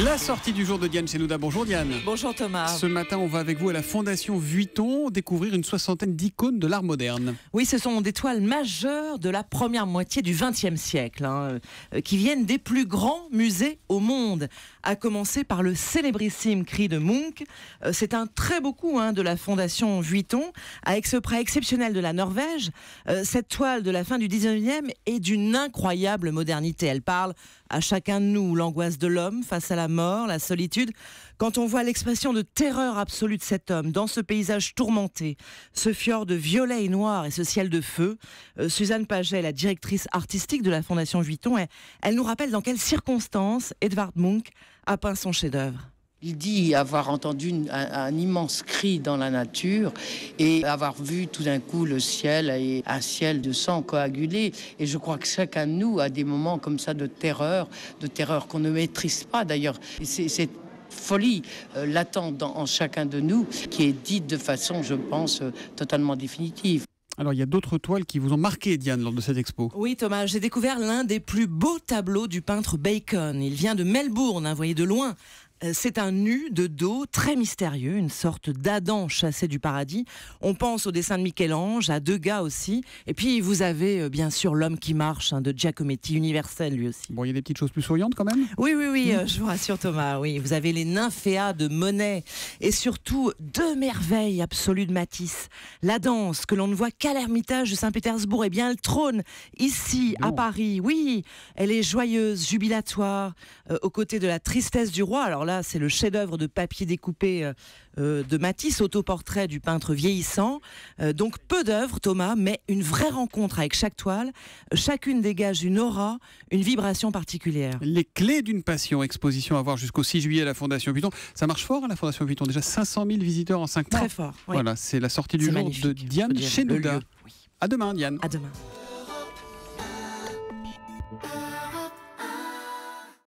La sortie du jour de Diane Chenouda. Bonjour Diane. Bonjour Thomas. Ce matin, on va avec vous à la Fondation Vuitton découvrir une soixantaine d'icônes de l'art moderne. Oui, ce sont des toiles majeures de la première moitié du XXe siècle, qui viennent des plus grands musées au monde, à commencer par le célébrissime cri de Munch. C'est un très beau coup de la Fondation Vuitton, avec ce prêt exceptionnel de la Norvège. Cette toile de la fin du XIXe est d'une incroyable modernité. Elle parle à chacun de nous, l'angoisse de l'homme face à la mort, la solitude. Quand on voit l'expression de terreur absolue de cet homme dans ce paysage tourmenté, ce fjord de violet et noir et ce ciel de feu, Suzanne Paget, la directrice artistique de la Fondation Vuitton, elle nous rappelle dans quelles circonstances Edvard Munch a peint son chef-d'œuvre. Il dit avoir entendu un immense cri dans la nature et avoir vu tout d'un coup le ciel et un ciel de sang coagulé. Et je crois que chacun de nous a des moments comme ça de terreur qu'on ne maîtrise pas d'ailleurs. C'est folie latente en chacun de nous qui est dite de façon, je pense, totalement définitive. Alors, il y a d'autres toiles qui vous ont marqué, Diane, lors de cette expo. Oui, Thomas, j'ai découvert l'un des plus beaux tableaux du peintre Bacon. Il vient de Melbourne, voyez de loin. C'est un nu de dos très mystérieux, une sorte d'Adam chassé du paradis. On pense au dessin de Michel-Ange, à Degas aussi. Et puis vous avez bien sûr L'homme qui marche de Giacometti, universel lui aussi. Bon, il y a des petites choses plus souriantes quand même. Oui, je vous rassure Thomas. Oui, vous avez les nymphéas de Monet et surtout deux merveilles absolues de Matisse. La danse que l'on ne voit qu'à l'Ermitage de Saint-Pétersbourg, et bien elle trône ici à Paris. Oui, elle est joyeuse, jubilatoire, aux côtés de la tristesse du roi. Alors là, c'est le chef-d'œuvre de papier découpé de Matisse, autoportrait du peintre vieillissant. Donc peu d'œuvres, Thomas, mais une vraie rencontre avec chaque toile. Chacune dégage une aura, une vibration particulière. Les clés d'une passion, exposition à voir jusqu'au 6 juillet à la Fondation Vuitton. Ça marche fort à la Fondation Vuitton, déjà 500 000 visiteurs en 5 mois. Très fort. Oui. Voilà, c'est la sortie du jour de Diane Chenouda. Oui. À demain, Diane. À demain.